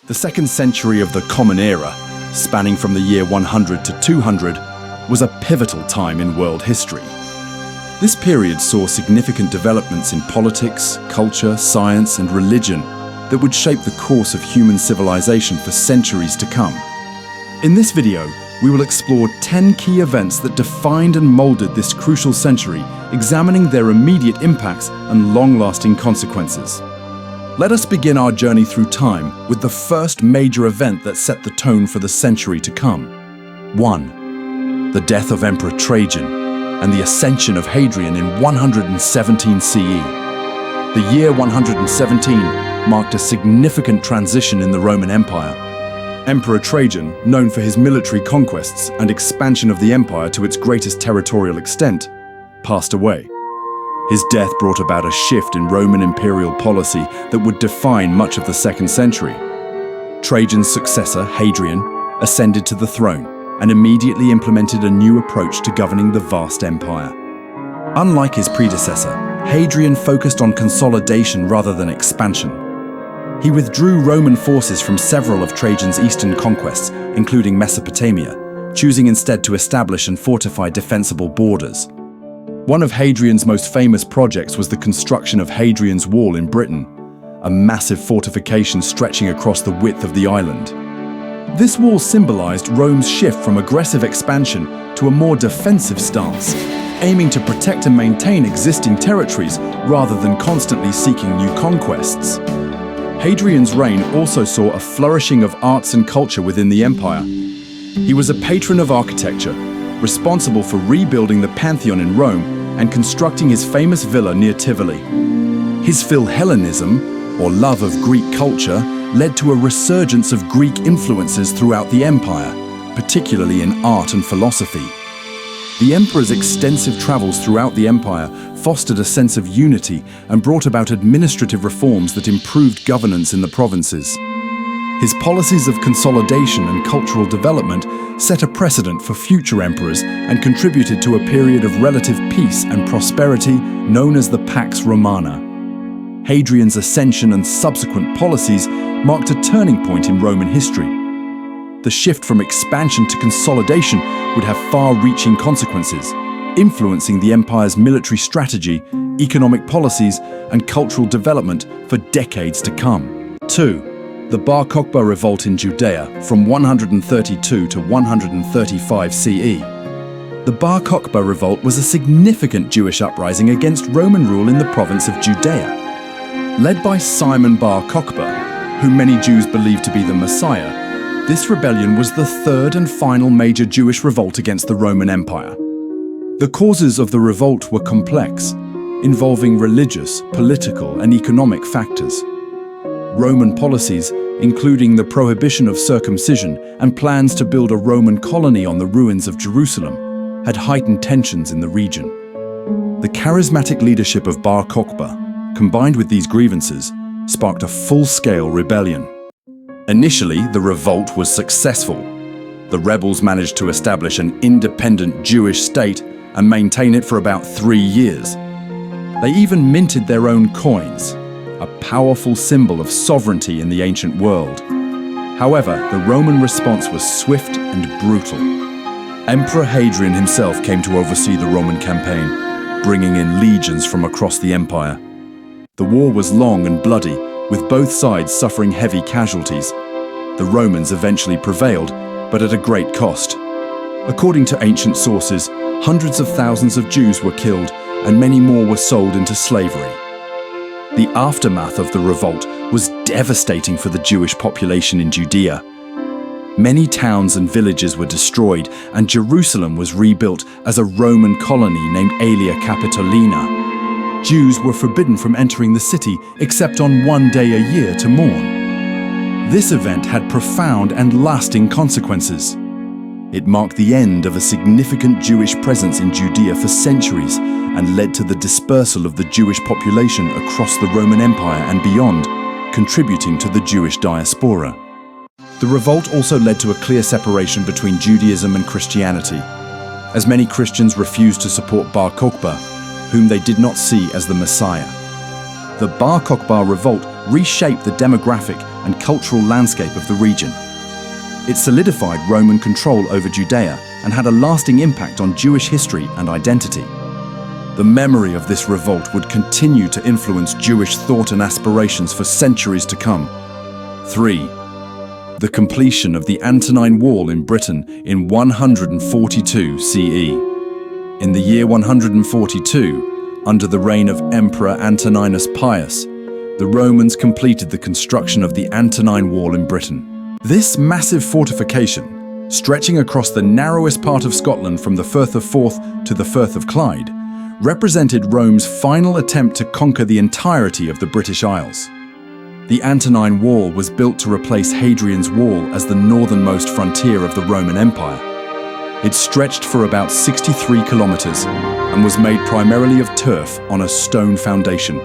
The second century of the Common Era, spanning from the year 100 to 200, was a pivotal time in world history. This period saw significant developments in politics, culture, science, and religion that would shape the course of human civilization for centuries to come. In this video, we will explore 10 key events that defined and molded this crucial century, examining their immediate impacts and long-lasting consequences. Let us begin our journey through time with the first major event that set the tone for the century to come. 1. The death of Emperor Trajan and the ascension of Hadrian in 117 CE. The year 117 marked a significant transition in the Roman Empire. Emperor Trajan, known for his military conquests and expansion of the empire to its greatest territorial extent, passed away. His death brought about a shift in Roman imperial policy that would define much of the second century. Trajan's successor, Hadrian, ascended to the throne and immediately implemented a new approach to governing the vast empire. Unlike his predecessor, Hadrian focused on consolidation rather than expansion. He withdrew Roman forces from several of Trajan's eastern conquests, including Mesopotamia, choosing instead to establish and fortify defensible borders. One of Hadrian's most famous projects was the construction of Hadrian's Wall in Britain, a massive fortification stretching across the width of the island. This wall symbolized Rome's shift from aggressive expansion to a more defensive stance, aiming to protect and maintain existing territories rather than constantly seeking new conquests. Hadrian's reign also saw a flourishing of arts and culture within the empire. He was a patron of architecture, responsible for rebuilding the Pantheon in Rome and constructing his famous villa near Tivoli. His Philhellenism, or love of Greek culture, led to a resurgence of Greek influences throughout the empire, particularly in art and philosophy. The emperor's extensive travels throughout the empire fostered a sense of unity and brought about administrative reforms that improved governance in the provinces. His policies of consolidation and cultural development set a precedent for future emperors and contributed to a period of relative peace and prosperity known as the Pax Romana. Hadrian's ascension and subsequent policies marked a turning point in Roman history. The shift from expansion to consolidation would have far-reaching consequences, influencing the empire's military strategy, economic policies, and cultural development for decades to come. 2. The Bar Kokhba revolt in Judea from 132 to 135 CE. The Bar Kokhba revolt was a significant Jewish uprising against Roman rule in the province of Judea. Led by Simon Bar Kokhba, whom many Jews believed to be the Messiah, this rebellion was the third and final major Jewish revolt against the Roman Empire. The causes of the revolt were complex, involving religious, political, and economic factors. Roman policies, including the prohibition of circumcision and plans to build a Roman colony on the ruins of Jerusalem, had heightened tensions in the region. The charismatic leadership of Bar Kokhba, combined with these grievances, sparked a full-scale rebellion. Initially, the revolt was successful. The rebels managed to establish an independent Jewish state and maintain it for about 3 years. They even minted their own coins, a powerful symbol of sovereignty in the ancient world. However, the Roman response was swift and brutal. Emperor Hadrian himself came to oversee the Roman campaign, bringing in legions from across the empire. The war was long and bloody, with both sides suffering heavy casualties. The Romans eventually prevailed, but at a great cost. According to ancient sources, hundreds of thousands of Jews were killed, and many more were sold into slavery. The aftermath of the revolt was devastating for the Jewish population in Judea. Many towns and villages were destroyed, and Jerusalem was rebuilt as a Roman colony named Aelia Capitolina. Jews were forbidden from entering the city except on one day a year to mourn. This event had profound and lasting consequences. It marked the end of a significant Jewish presence in Judea for centuries and led to the dispersal of the Jewish population across the Roman Empire and beyond, contributing to the Jewish diaspora. The revolt also led to a clear separation between Judaism and Christianity, as many Christians refused to support Bar Kokhba, whom they did not see as the Messiah. The Bar Kokhba revolt reshaped the demographic and cultural landscape of the region. It solidified Roman control over Judea and had a lasting impact on Jewish history and identity. The memory of this revolt would continue to influence Jewish thought and aspirations for centuries to come. 3. The completion of the Antonine Wall in Britain in 142 CE. In the year 142, under the reign of Emperor Antoninus Pius, the Romans completed the construction of the Antonine Wall in Britain. This massive fortification, stretching across the narrowest part of Scotland from the Firth of Forth to the Firth of Clyde, represented Rome's final attempt to conquer the entirety of the British Isles. The Antonine Wall was built to replace Hadrian's Wall as the northernmost frontier of the Roman Empire. It stretched for about 63 kilometers and was made primarily of turf on a stone foundation,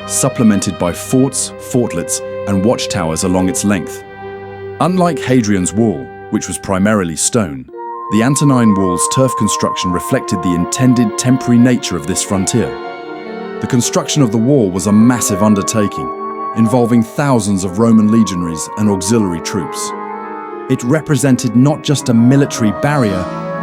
supplemented by forts, fortlets, and watchtowers along its length. Unlike Hadrian's Wall, which was primarily stone, the Antonine Wall's turf construction reflected the intended temporary nature of this frontier. The construction of the wall was a massive undertaking, involving thousands of Roman legionaries and auxiliary troops. It represented not just a military barrier,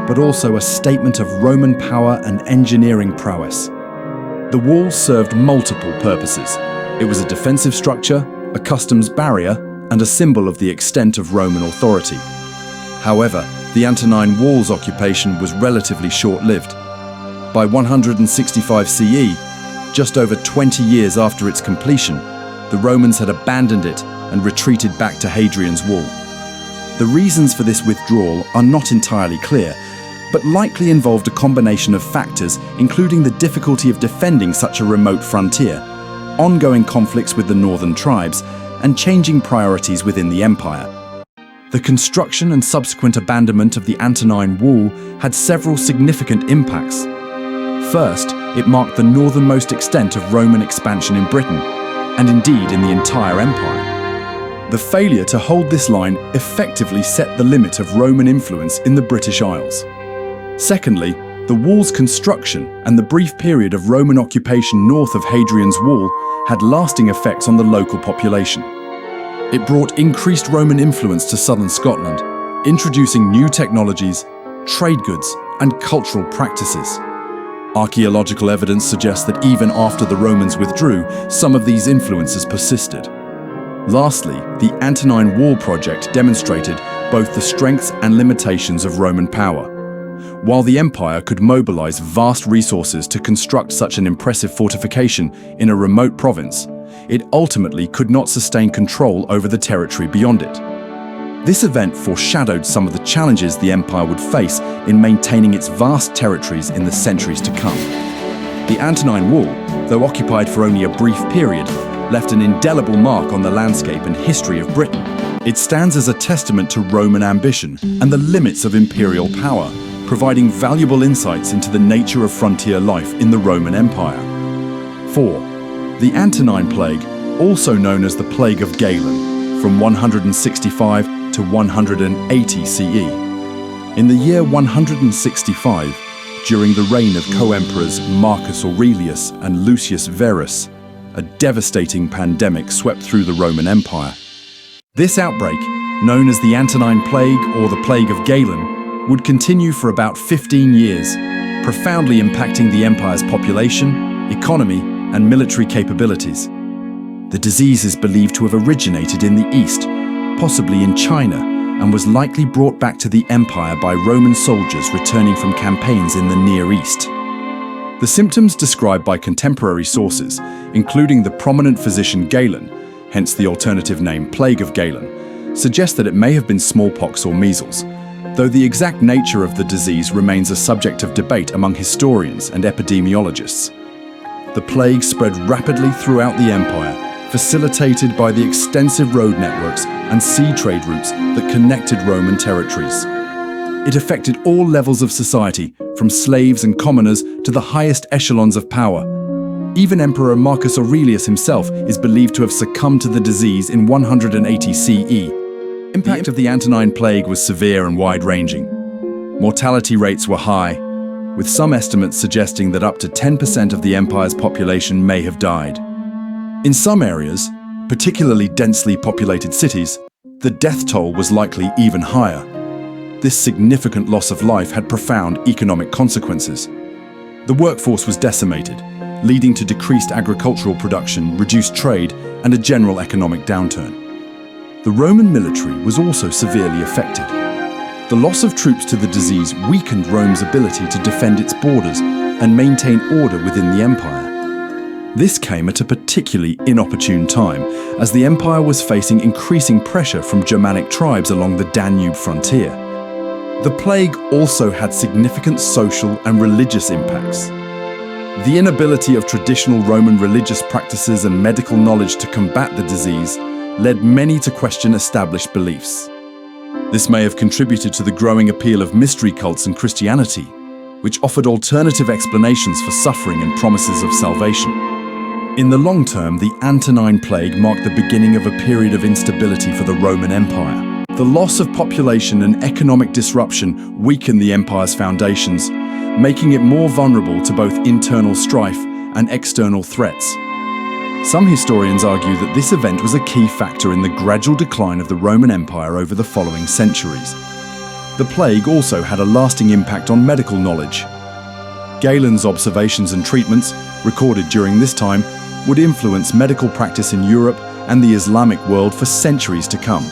but also a statement of Roman power and engineering prowess. The wall served multiple purposes. It was a defensive structure, a customs barrier, and a symbol of the extent of Roman authority. However, the Antonine Wall's occupation was relatively short-lived. By 165 CE, just over 20 years after its completion, the Romans had abandoned it and retreated back to Hadrian's Wall. The reasons for this withdrawal are not entirely clear, but likely involved a combination of factors, including the difficulty of defending such a remote frontier, ongoing conflicts with the northern tribes, and changing priorities within the empire. The construction and subsequent abandonment of the Antonine Wall had several significant impacts. First, it marked the northernmost extent of Roman expansion in Britain, and indeed in the entire empire. The failure to hold this line effectively set the limit of Roman influence in the British Isles. Secondly, the wall's construction and the brief period of Roman occupation north of Hadrian's Wall had lasting effects on the local population. It brought increased Roman influence to southern Scotland, introducing new technologies, trade goods, and cultural practices. Archaeological evidence suggests that even after the Romans withdrew, some of these influences persisted. Lastly, the Antonine Wall project demonstrated both the strengths and limitations of Roman power. While the empire could mobilize vast resources to construct such an impressive fortification in a remote province, it ultimately could not sustain control over the territory beyond it. This event foreshadowed some of the challenges the empire would face in maintaining its vast territories in the centuries to come. The Antonine Wall, though occupied for only a brief period, left an indelible mark on the landscape and history of Britain. It stands as a testament to Roman ambition and the limits of imperial power, providing valuable insights into the nature of frontier life in the Roman Empire. 4. The Antonine Plague, also known as the Plague of Galen, from 165 to 180 CE. In the year 165, during the reign of co-emperors Marcus Aurelius and Lucius Verus, a devastating pandemic swept through the Roman Empire. This outbreak, known as the Antonine Plague or the Plague of Galen, would continue for about 15 years, profoundly impacting the empire's population, economy, and military capabilities. The disease is believed to have originated in the East, possibly in China, and was likely brought back to the empire by Roman soldiers returning from campaigns in the Near East. The symptoms described by contemporary sources, including the prominent physician Galen, hence the alternative name Plague of Galen, suggest that it may have been smallpox or measles, though the exact nature of the disease remains a subject of debate among historians and epidemiologists. The plague spread rapidly throughout the empire, facilitated by the extensive road networks and sea trade routes that connected Roman territories. It affected all levels of society, from slaves and commoners to the highest echelons of power. Even Emperor Marcus Aurelius himself is believed to have succumbed to the disease in 180 CE. The impact of the Antonine Plague was severe and wide-ranging. Mortality rates were high, with some estimates suggesting that up to 10% of the empire's population may have died. In some areas, particularly densely populated cities, the death toll was likely even higher. This significant loss of life had profound economic consequences. The workforce was decimated, leading to decreased agricultural production, reduced trade, and a general economic downturn. The Roman military was also severely affected. The loss of troops to the disease weakened Rome's ability to defend its borders and maintain order within the empire. This came at a particularly inopportune time, as the empire was facing increasing pressure from Germanic tribes along the Danube frontier. The plague also had significant social and religious impacts. The inability of traditional Roman religious practices and medical knowledge to combat the disease led many to question established beliefs. This may have contributed to the growing appeal of mystery cults and Christianity, which offered alternative explanations for suffering and promises of salvation. In the long term, the Antonine Plague marked the beginning of a period of instability for the Roman Empire. The loss of population and economic disruption weakened the empire's foundations, making it more vulnerable to both internal strife and external threats. Some historians argue that this event was a key factor in the gradual decline of the Roman Empire over the following centuries. The plague also had a lasting impact on medical knowledge. Galen's observations and treatments, recorded during this time, would influence medical practice in Europe and the Islamic world for centuries to come,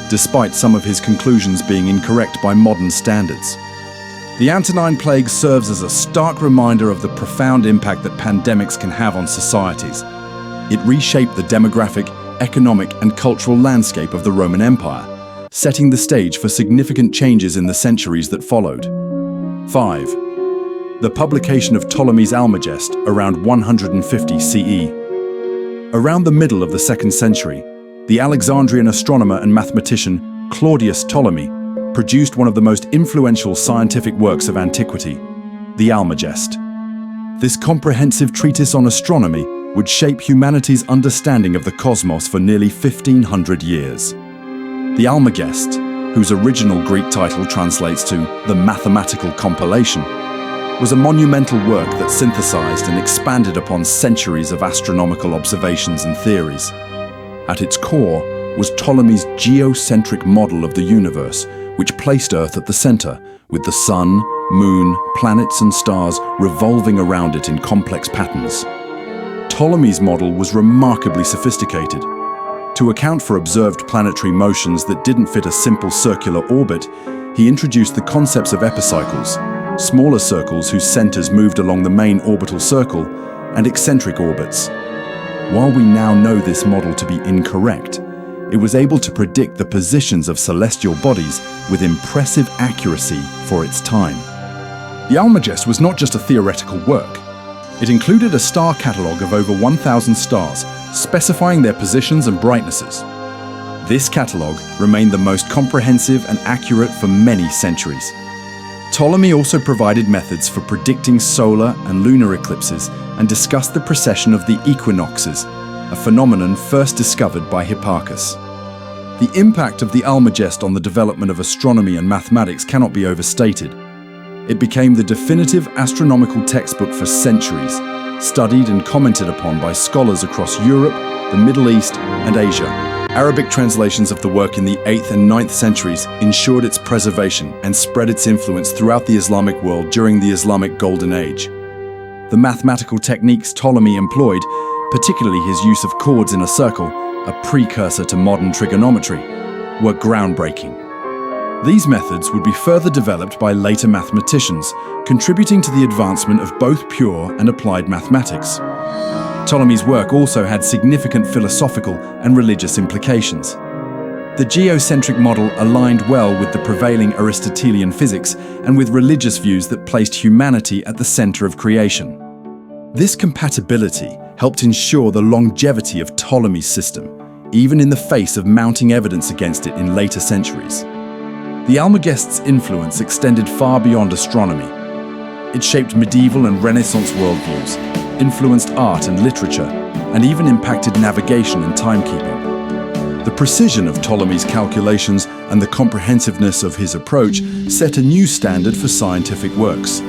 despite some of his conclusions being incorrect by modern standards. The Antonine Plague serves as a stark reminder of the profound impact that pandemics can have on societies. It reshaped the demographic, economic, and cultural landscape of the Roman Empire, setting the stage for significant changes in the centuries that followed. 5. The publication of Ptolemy's Almagest around 150 CE. Around the middle of the 2nd century, the Alexandrian astronomer and mathematician Claudius Ptolemy produced one of the most influential scientific works of antiquity, the Almagest. This comprehensive treatise on astronomy would shape humanity's understanding of the cosmos for nearly 1,500 years. The Almagest, whose original Greek title translates to the mathematical compilation, was a monumental work that synthesized and expanded upon centuries of astronomical observations and theories. At its core was Ptolemy's geocentric model of the universe, which placed Earth at the center, with the sun, moon, planets and stars revolving around it in complex patterns. Ptolemy's model was remarkably sophisticated. To account for observed planetary motions that didn't fit a simple circular orbit, he introduced the concepts of epicycles, smaller circles whose centers moved along the main orbital circle, and eccentric orbits. While we now know this model to be incorrect, it was able to predict the positions of celestial bodies with impressive accuracy for its time. The Almagest was not just a theoretical work. It included a star catalogue of over 1,000 stars, specifying their positions and brightnesses. This catalogue remained the most comprehensive and accurate for many centuries. Ptolemy also provided methods for predicting solar and lunar eclipses and discussed the precession of the equinoxes, a phenomenon first discovered by Hipparchus. The impact of the Almagest on the development of astronomy and mathematics cannot be overstated. It became the definitive astronomical textbook for centuries, studied and commented upon by scholars across Europe, the Middle East, and Asia. Arabic translations of the work in the 8th and 9th centuries ensured its preservation and spread its influence throughout the Islamic world during the Islamic Golden Age. The mathematical techniques Ptolemy employed, particularly his use of chords in a circle, a precursor to modern trigonometry, were groundbreaking. These methods would be further developed by later mathematicians, contributing to the advancement of both pure and applied mathematics. Ptolemy's work also had significant philosophical and religious implications. The geocentric model aligned well with the prevailing Aristotelian physics and with religious views that placed humanity at the center of creation. This compatibility helped ensure the longevity of Ptolemy's system, even in the face of mounting evidence against it in later centuries. The Almagest's influence extended far beyond astronomy. It shaped medieval and Renaissance worldviews, influenced art and literature, and even impacted navigation and timekeeping. The precision of Ptolemy's calculations and the comprehensiveness of his approach set a new standard for scientific works.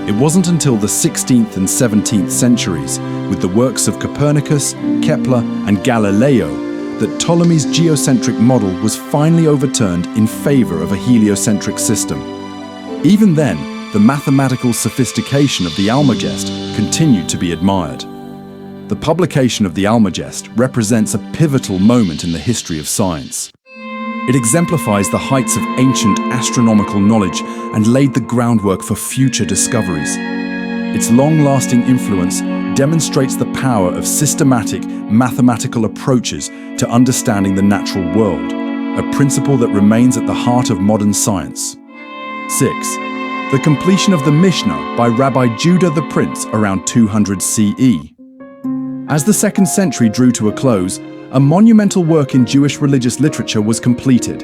It wasn't until the 16th and 17th centuries, with the works of Copernicus, Kepler, and Galileo, that Ptolemy's geocentric model was finally overturned in favor of a heliocentric system. Even then, the mathematical sophistication of the Almagest continued to be admired. The publication of the Almagest represents a pivotal moment in the history of science. It exemplifies the heights of ancient astronomical knowledge and laid the groundwork for future discoveries. Its long-lasting influence demonstrates the power of systematic mathematical approaches to understanding the natural world, a principle that remains at the heart of modern science. 6. The completion of the Mishnah by Rabbi Judah the Prince around 200 CE. As the 2nd century drew to a close, a monumental work in Jewish religious literature was completed,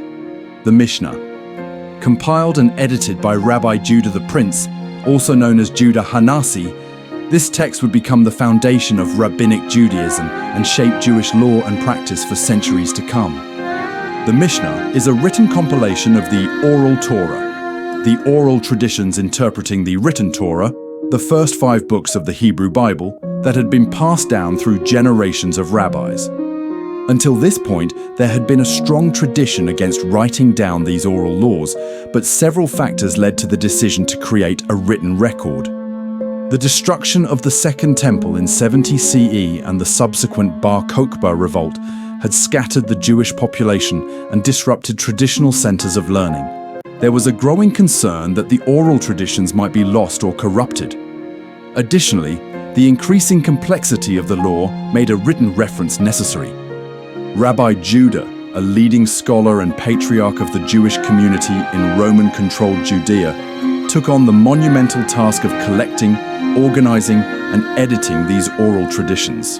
the Mishnah. Compiled and edited by Rabbi Judah the Prince, also known as Judah Hanasi, this text would become the foundation of Rabbinic Judaism and shape Jewish law and practice for centuries to come. The Mishnah is a written compilation of the oral Torah, the oral traditions interpreting the written Torah, the first 5 books of the Hebrew Bible that had been passed down through generations of rabbis. Until this point, there had been a strong tradition against writing down these oral laws, but several factors led to the decision to create a written record. The destruction of the Second Temple in 70 CE and the subsequent Bar Kokhba revolt had scattered the Jewish population and disrupted traditional centers of learning. There was a growing concern that the oral traditions might be lost or corrupted. Additionally, the increasing complexity of the law made a written reference necessary. Rabbi Judah, a leading scholar and patriarch of the Jewish community in Roman-controlled Judea, took on the monumental task of collecting, organizing, and editing these oral traditions.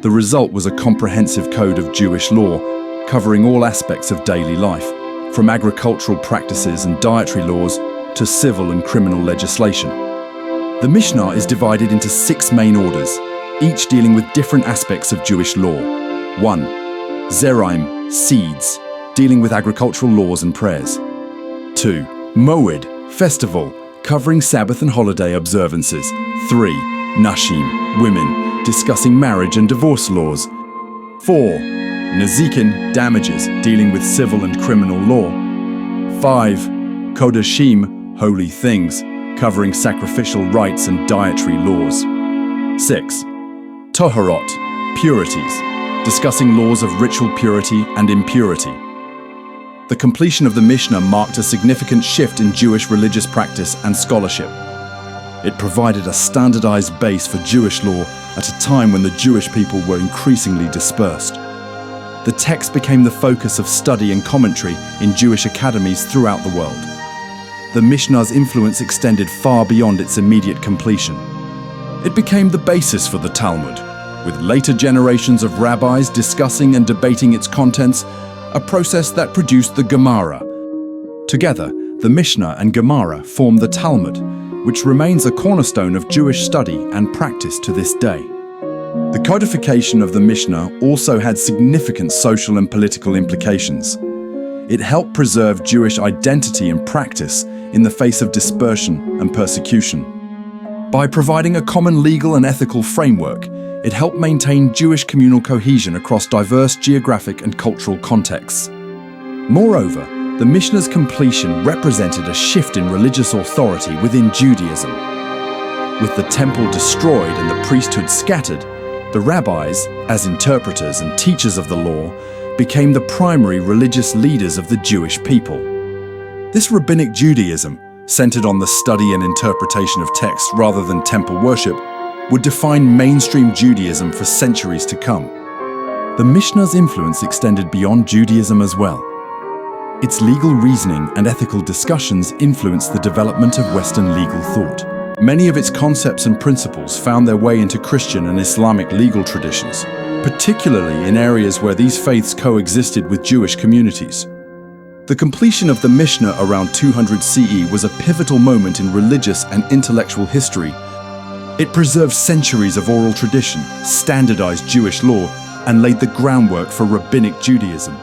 The result was a comprehensive code of Jewish law, covering all aspects of daily life, from agricultural practices and dietary laws to civil and criminal legislation. The Mishnah is divided into 6 main orders, each dealing with different aspects of Jewish law. 1. Zeraim, seeds, dealing with agricultural laws and prayers. 2. Moed, festival, covering Sabbath and holiday observances. 3. Nashim, women, discussing marriage and divorce laws. 4. Nazikin, damages, dealing with civil and criminal law. 5. Kodashim, holy things, covering sacrificial rites and dietary laws. 6. Toharot, purities, discussing laws of ritual purity and impurity. The completion of the Mishnah marked a significant shift in Jewish religious practice and scholarship. It provided a standardized base for Jewish law at a time when the Jewish people were increasingly dispersed. The text became the focus of study and commentary in Jewish academies throughout the world. The Mishnah's influence extended far beyond its immediate completion. It became the basis for the Talmud, with later generations of rabbis discussing and debating its contents, a process that produced the Gemara. Together, the Mishnah and Gemara form the Talmud, which remains a cornerstone of Jewish study and practice to this day. The codification of the Mishnah also had significant social and political implications. It helped preserve Jewish identity and practice in the face of dispersion and persecution. By providing a common legal and ethical framework, it helped maintain Jewish communal cohesion across diverse geographic and cultural contexts. Moreover, the Mishnah's completion represented a shift in religious authority within Judaism. With the temple destroyed and the priesthood scattered, the rabbis, as interpreters and teachers of the law, became the primary religious leaders of the Jewish people. This rabbinic Judaism, centered on the study and interpretation of texts rather than temple worship, would define mainstream Judaism for centuries to come. The Mishnah's influence extended beyond Judaism as well. Its legal reasoning and ethical discussions influenced the development of Western legal thought. Many of its concepts and principles found their way into Christian and Islamic legal traditions, particularly in areas where these faiths coexisted with Jewish communities. The completion of the Mishnah around 200 CE was a pivotal moment in religious and intellectual history. It preserved centuries of oral tradition, standardized Jewish law, and laid the groundwork for rabbinic Judaism.